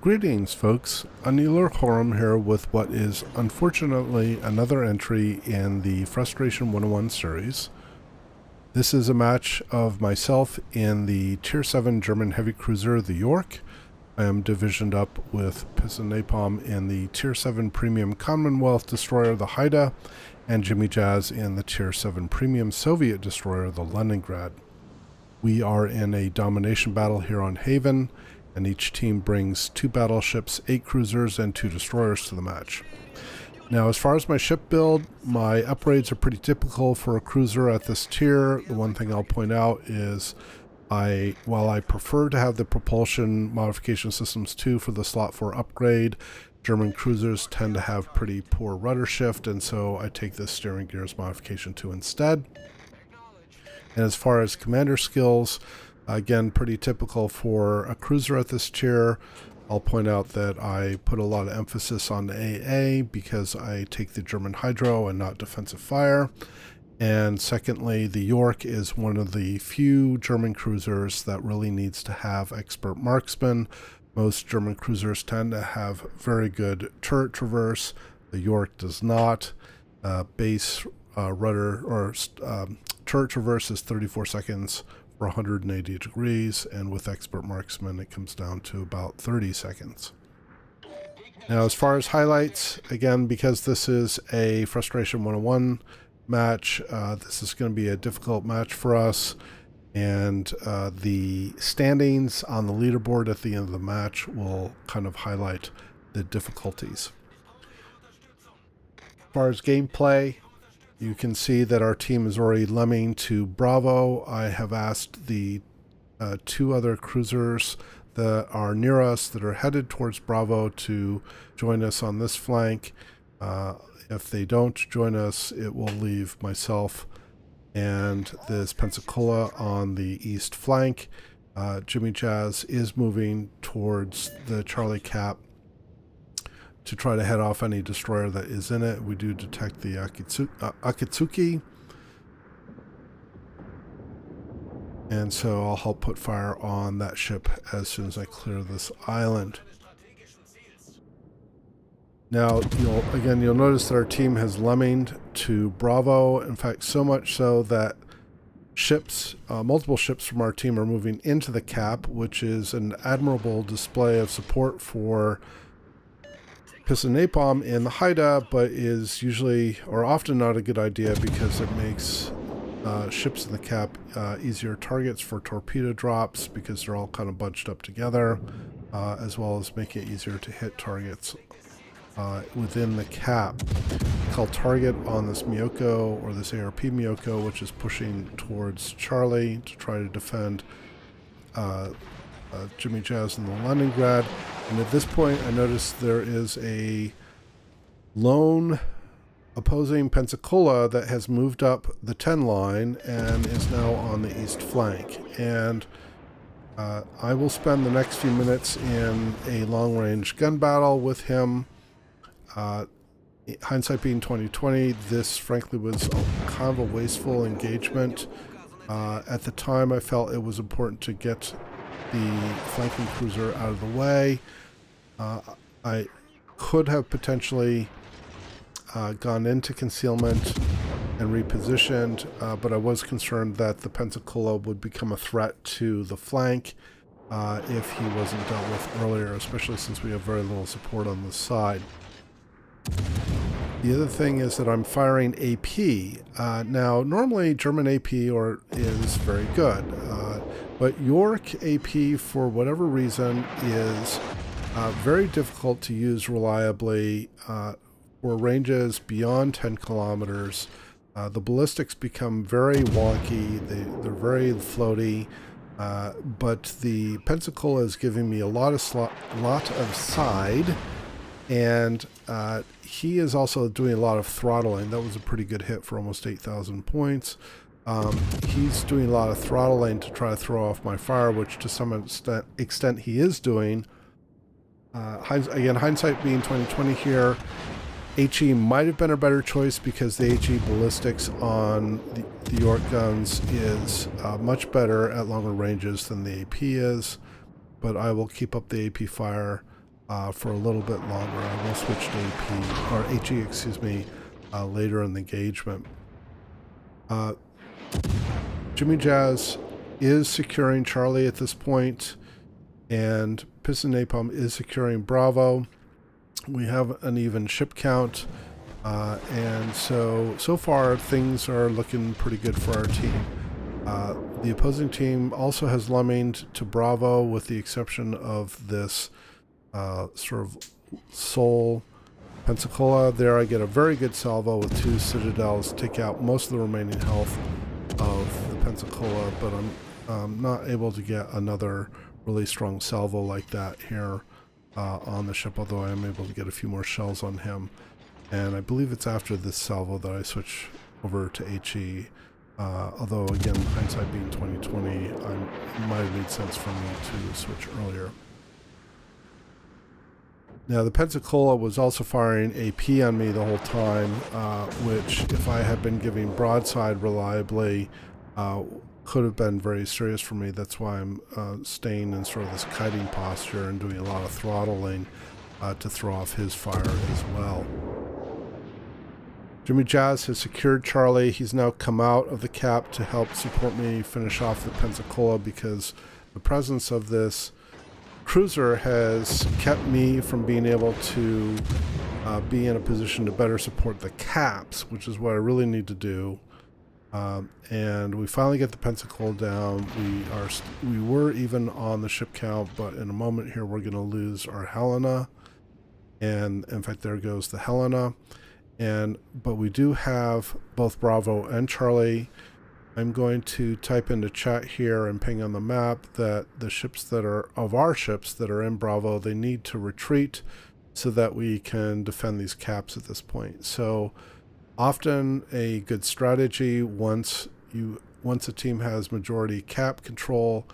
Greetings, folks. AnIolairGhorm here with what is unfortunately another entry in the Frustration 101 series. This is a match of myself in the Tier 7 German heavy cruiser, the Yorck. I am divisioned up with Piston Napalm in the Tier 7 Premium Commonwealth destroyer, the Haida, and Jimijaz in the Tier 7 Premium Soviet destroyer, the Leningrad. We are in a domination battle here on Haven, and each team brings 2 battleships, 8 cruisers, and 2 destroyers to the match. Now, as far as my ship build, my upgrades are pretty typical for a cruiser at this tier. The one thing I'll point out is while I prefer to have the propulsion modification systems 2 for the slot 4 upgrade, German cruisers tend to have pretty poor rudder shift, and so I take the steering gears modification 2 instead. And as far as commander skills, again, pretty typical for a cruiser at this tier. I'll point out that I put a lot of emphasis on AA because I take the German hydro and not defensive fire. And secondly, the Yorck is one of the few German cruisers that really needs to have expert marksmen. Most German cruisers tend to have very good turret traverse. The Yorck does not. Base rudder or turret traverse is 34 seconds for 180 degrees, and with expert marksman it comes down to about 30 seconds. Now, as far as highlights, again, because this is a Frustration 101 match, this is going to be a difficult match for us, and the standings on the leaderboard at the end of the match will kind of highlight the difficulties. As far as gameplay, you can see that our team is already lemming to Bravo. I have asked the 2 other cruisers that are near us that are headed towards Bravo to join us on this flank. If they don't join us, it will leave myself and this Pensacola on the east flank. Jimijaz is moving towards the Charlie Cap to try to head off any destroyer that is in it. We do detect the Akatsuki, and so I'll help put fire on that ship as soon as I clear this island. Now, you'll notice that our team has lemminged to Bravo. In fact, so much so that ships, multiple ships from our team are moving into the Cap, which is an admirable display of support for Piston Napalm in the Haida, but is usually or often not a good idea because it makes ships in the Cap easier targets for torpedo drops because they're all kind of bunched up together, as well as making it easier to hit targets within the Cap. Called target on this Miyoko, or this ARP Miyoko, which is pushing towards Charlie to try to defend Jimijaz in the Leningrad. And at this point, I notice there is a lone opposing Pensacola that has moved up the 10 line and is now on the east flank. And I will spend the next few minutes in a long-range gun battle with him. Hindsight being 2020, this frankly was kind of a wasteful engagement. At the time, I felt it was important to get the flanking cruiser out of the way. I could have potentially gone into concealment and repositioned, but I was concerned that the Pensacola would become a threat to the flank if he wasn't dealt with earlier, especially since we have very little support on this side. The other thing is that I'm firing AP. Now, normally German AP is very good, but Yorck AP, for whatever reason, is very difficult to use reliably for ranges beyond 10 kilometers. The ballistics become very wonky, they're very floaty, but the Pensacola is giving me a lot of side, and he is also doing a lot of throttling. That was a pretty good hit for almost 8,000 points. He's doing a lot of throttling to try to throw off my fire, which to some extent he is doing. Again, hindsight being 2020 here, HE might have been a better choice because the HE ballistics on the Yorck guns is much better at longer ranges than the AP is, but I will keep up the AP fire for a little bit longer. I will switch to AP, or HE, excuse me, later in the engagement. Jimijaz is securing Charlie at this point, and Piston Napalm is securing Bravo. We have an even ship count, and so far things are looking pretty good for our team. The opposing team also has lemminged to Bravo, with the exception of this sort of Sol Pensacola. There I get a very good salvo with 2 Citadels, take out most of the remaining health of the Pensacola, but I'm not able to get another really strong salvo like that here on the ship, although I am able to get a few more shells on him. And I believe it's after this salvo that I switch over to HE. Although again, hindsight being 2020, it might have made sense for me to switch earlier. Now the Pensacola was also firing AP on me the whole time, which if I had been giving broadside reliably, could have been very serious for me. That's why I'm staying in sort of this kiting posture and doing a lot of throttling to throw off his fire as well. Jimijaz has secured Charlie. He's now come out of the cap to help support me finish off the Pensacola, because the presence of this cruiser has kept me from being able to be in a position to better support the caps, which is what I really need to do. And we finally get the Pensacola down. We were even on the ship count, but in a moment here we're going to lose our Helena, and in fact there goes the Helena. But we do have both Bravo and Charlie. I'm going to type into chat here and ping on the map that the ships that are of our ships that are in Bravo, they need to retreat so that we can defend these caps at this point. So often a good strategy once a team has majority cap control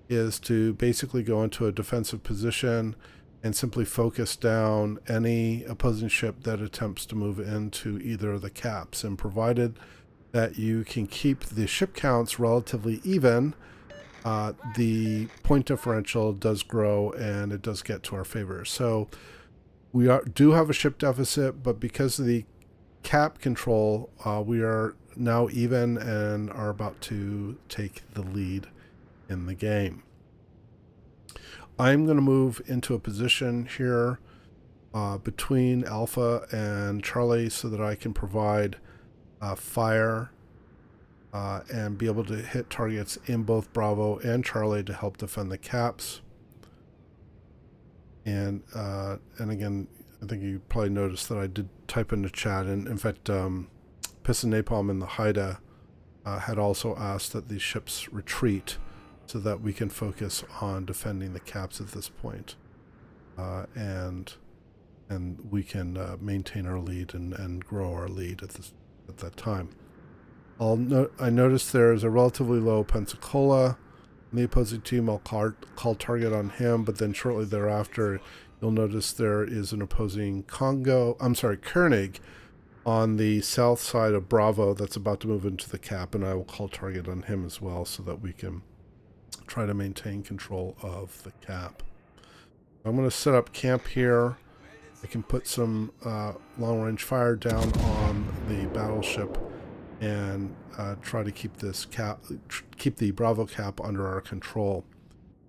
is to basically go into a defensive position and simply focus down any opposing ship that attempts to move into either of the caps. And provided that you can keep the ship counts relatively even, the point differential does grow and it does get to our favor. So we do have a ship deficit, but because of the cap control, we are now even and are about to take the lead in the game. I'm going to move into a position here between Alpha and Charlie so that I can provide fire and be able to hit targets in both Bravo and Charlie to help defend the caps. And again, I think you probably noticed that I did type in the chat, and in fact Piston Napalm in the Haida had also asked that these ships retreat so that we can focus on defending the caps at this point, and we can maintain our lead and grow our lead at that time. I noticed there is a relatively low Pensacola in the opposing team. I'll call target on him, but then shortly thereafter you'll notice there is an opposing Koenig on the south side of Bravo that's about to move into the cap, and I will call target on him as well so that we can try to maintain control of the cap. I'm going to set up camp here. I can put some long-range fire down on the battleship and try to keep the Bravo cap under our control.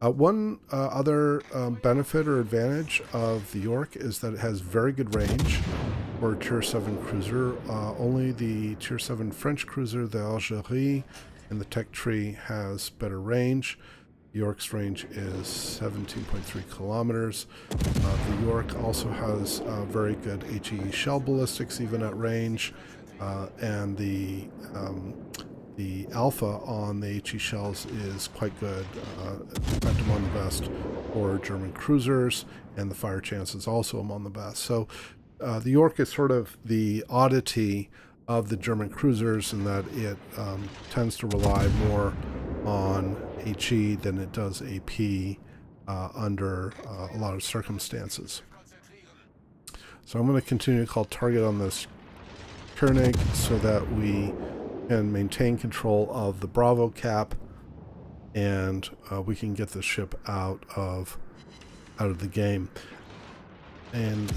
One other benefit or advantage of the Yorck is that it has very good range for a Tier 7 cruiser. Only the Tier 7 French cruiser, the Algérie, and the Tech Tree has better range. Yorck's range is 17.3 kilometers. The Yorck also has very good HE shell ballistics even at range, and the alpha on the HE shells is quite good. In fact, among the best for German cruisers, and the fire chance is also among the best. So the Yorck is sort of the oddity of the German cruisers in that it tends to rely more on HE than it does AP under a lot of circumstances. So I'm going to continue to call target on this Koenig so that we can maintain control of the Bravo cap, and we can get the ship out of the game. And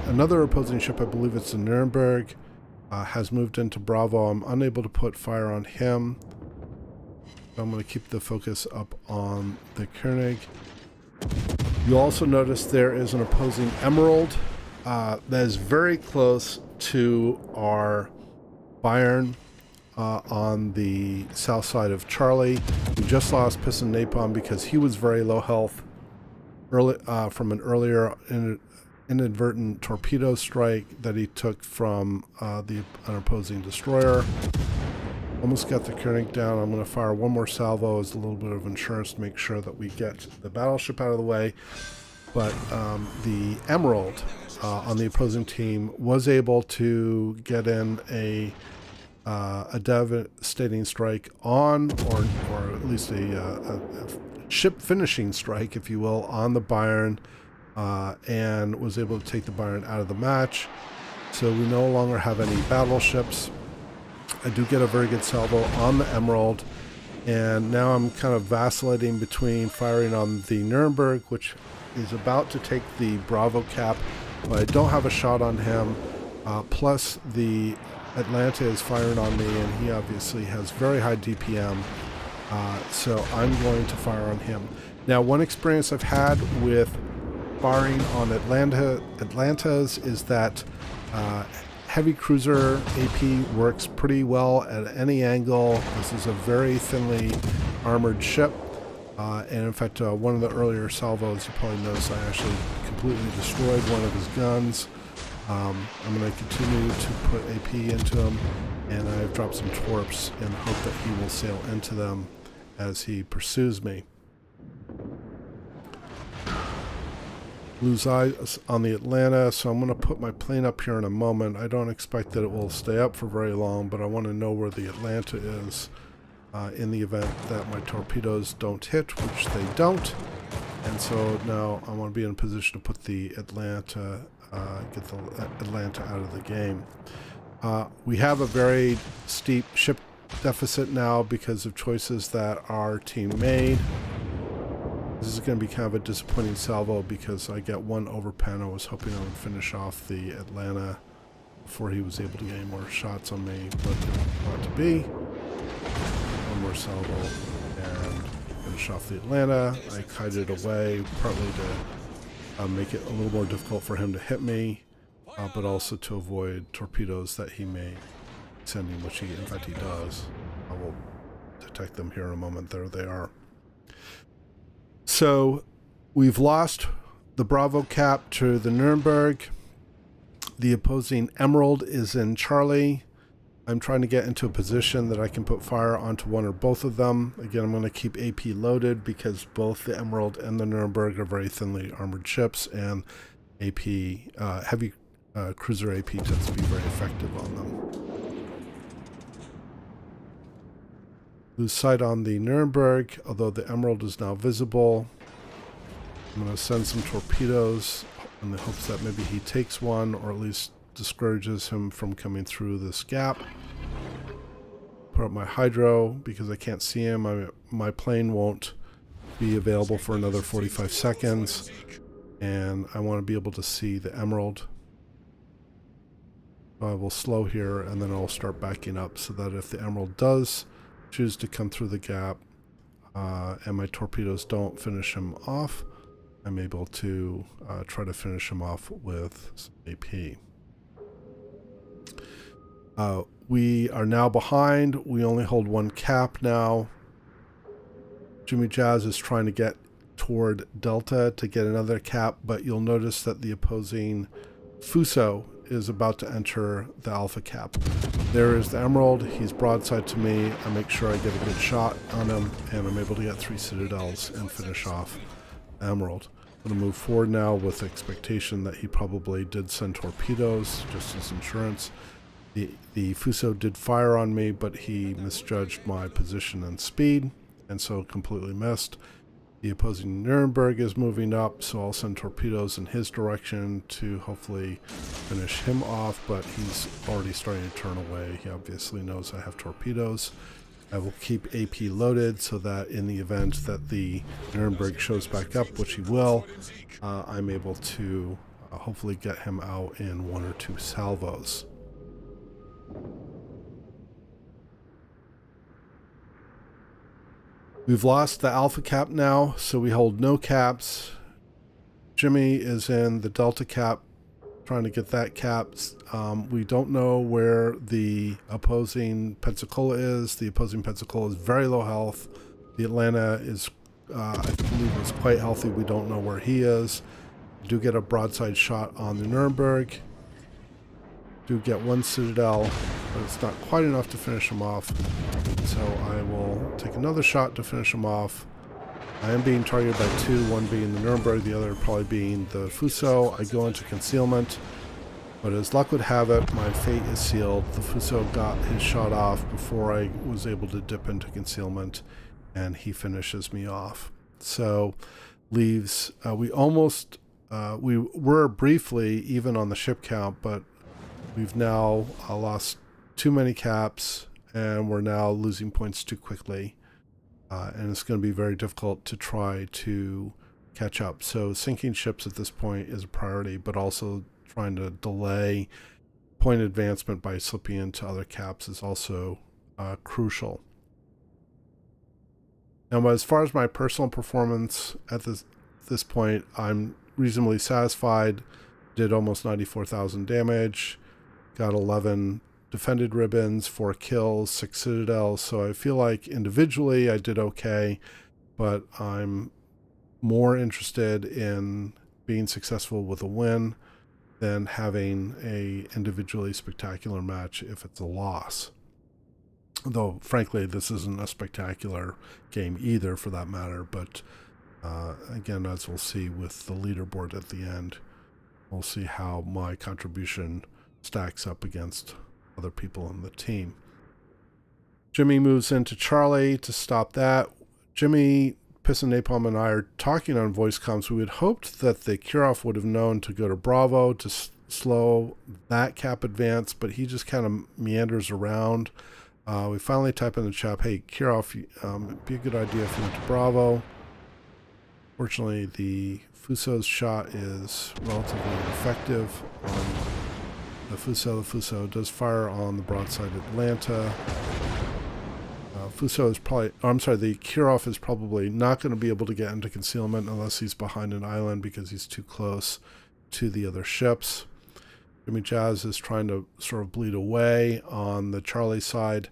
another opposing ship, I believe it's the Nuremberg, has moved into Bravo. I'm unable to put fire on him. So I'm going to keep the focus up on the Koenig. You'll also notice there is an opposing Emerald that is very close to our Bayern on the south side of Charlie. We just lost Piston Napalm because he was very low health from an earlier inadvertent torpedo strike that he took from an opposing destroyer. Almost got the Koenig down. I'm going to fire one more salvo as a little bit of insurance to make sure that we get the battleship out of the way. But the Emerald on the opposing team was able to get in a devastating strike on, or at least a ship finishing strike, if you will, on the Bayern, and was able to take the Bayern out of the match. So we no longer have any battleships. I do get a very good salvo on the Emerald, and now I'm kind of vacillating between firing on the Nuremberg, which is about to take the Bravo cap, but I don't have a shot on him. Plus the Atlanta is firing on me, and he obviously has very high DPM, so I'm going to fire on him. Now, one experience I've had with firing on Atlantas is that heavy cruiser AP works pretty well at any angle. This is a very thinly armored ship, and in fact one of the earlier salvos, you probably noticed, I actually completely destroyed one of his guns. I'm going to continue to put AP into him, and I've dropped some torps in the hope that he will sail into them as he pursues me. Lose eyes on the Atlanta, so I'm going to put my plane up here in a moment. I don't expect that it will stay up for very long, but I want to know where the Atlanta is in the event that my torpedoes don't hit, which they don't. And so now I want to be in a position to put the Atlanta, get the Atlanta out of the game. We have a very steep ship deficit now because of choices that our team made. This is going to be kind of a disappointing salvo because I get one overpen. I was hoping I would finish off the Atlanta before he was able to get any more shots on me, but not to be. One more salvo and finish off the Atlanta. I kited away partly to make it a little more difficult for him to hit me, but also to avoid torpedoes that he may send in, which in fact he does. I will detect them here in a moment. There they are. So we've lost the Bravo cap to the Nuremberg. The opposing Emerald is in Charlie. I'm trying to get into a position that I can put fire onto one or both of them. Again, I'm going to keep AP loaded because both the Emerald and the Nuremberg are very thinly armored ships, and AP, heavy cruiser AP tends to be very effective on them. Lose sight on the Nuremberg, although the Emerald is now visible. I'm going to send some torpedoes in the hopes that maybe he takes one, or at least discourages him from coming through this gap. Put up my hydro because I can't see him. My plane won't be available for another 45 seconds, and I want to be able to see the Emerald. So I will slow here, and then I'll start backing up so that if the Emerald does choose to come through the gap and my torpedoes don't finish him off, I'm able to try to finish him off with some AP. We are now behind. We only hold one cap now. Jimijaz is trying to get toward Delta to get another cap, but you'll notice that the opposing Fuso is about to enter the Alpha cap. There is the Emerald. He's broadside to me. I make sure I get a good shot on him, and I'm able to get 3 Citadels and finish off Emerald. I'm going to move forward now with expectation that he probably did send torpedoes just as insurance. The Fuso did fire on me, but he misjudged my position and speed, and so completely missed. The opposing Nuremberg is moving up, so I'll send torpedoes in his direction to hopefully finish him off, but he's already starting to turn away. He obviously knows I have torpedoes. I will keep AP loaded so that in the event that the Nuremberg shows back up, which he will, I'm able to hopefully get him out in 1 or 2 salvos. We've lost the Alpha cap now, so we hold no caps. Jimmy is in the Delta cap, trying to get that capped. We don't know where the opposing Pensacola is. The opposing Pensacola is very low health. The Atlanta is, I believe, is quite healthy. We don't know where he is. Do get a broadside shot on the Nuremberg. Do get 1 Citadel, but it's not quite enough to finish him off. So I will take another shot to finish him off. I am being targeted by 2, one being the Nuremberg, the other probably being the Fuso. I go into concealment, but as luck would have it, my fate is sealed. The Fuso got his shot off before I was able to dip into concealment, and he finishes me off. So leaves, we were briefly even on the ship count, but we've now lost too many caps, and we're now losing points too quickly. And it's going to be very difficult to try to catch up. So sinking ships at this point is a priority, but also trying to delay point advancement by slipping into other caps is also crucial. Now, as far as my personal performance at this point, I'm reasonably satisfied. Did almost 94,000 damage, got 11 defended ribbons, 4 kills, 6 citadels. So I feel like individually I did okay, but I'm more interested in being successful with a win than having a individually spectacular match if it's a loss. Though frankly this isn't a spectacular game either for that matter, but again, as we'll see with the leaderboard at the end, we'll see how my contribution stacks up against other people in the team. Jimmy moves into Charlie to stop that. Jimmy, Piss and Napalm and I are talking on voice comms. We had hoped that the Kirov would have known to go to Bravo to slow that cap advance, but he just kind of meanders around. We finally type in the chat, hey, Kirov, it'd be a good idea if you went to Bravo. Fortunately, the Fuso's shot is relatively ineffective on the Fuso. The Fuso does fire on the broadside Atlanta. Fuso is probably, the Kirov is probably not going to be able to get into concealment unless he's behind an island because he's too close to the other ships. Jimijaz is trying to sort of bleed away on the Charlie side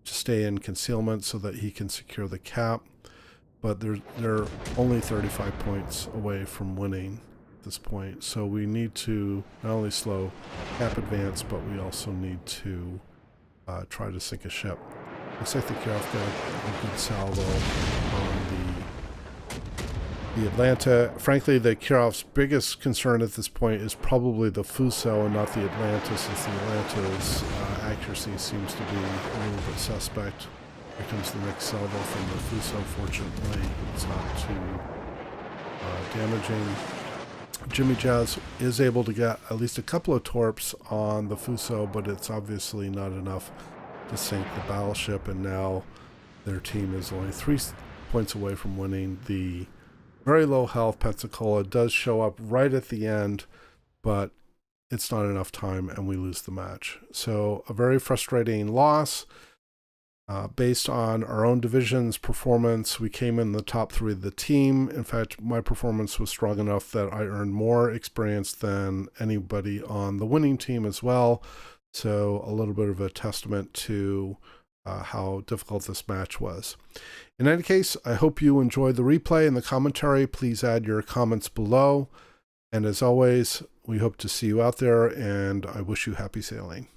to stay in concealment so that he can secure the cap. But they're only 35 points away from winning at this point. So we need to not only slow cap advance, but we also need to try to sink a ship. Looks like the Kirov got a good salvo on the Atlanta. Frankly, the Kirov's biggest concern at this point is probably the Fuso and not the Atlanta, since the Atlanta's accuracy seems to be a little bit suspect. Here comes the next salvo from the Fuso. Fortunately, it's not too damaging. Jimijaz is able to get at least a couple of torps on the Fuso, but it's obviously not enough to sink the battleship, and now their team is only 3 points away from winning. The very low health Pensacola does show up right at the end, but it's not enough time and we lose the match. So a very frustrating loss. Based on our own division's performance, we came in the top 3 of the team. In fact, my performance was strong enough that I earned more experience than anybody on the winning team as well. So a little bit of a testament to how difficult this match was. In any case, I hope you enjoyed the replay and the commentary. Please add your comments below. And as always, we hope to see you out there, and I wish you happy sailing.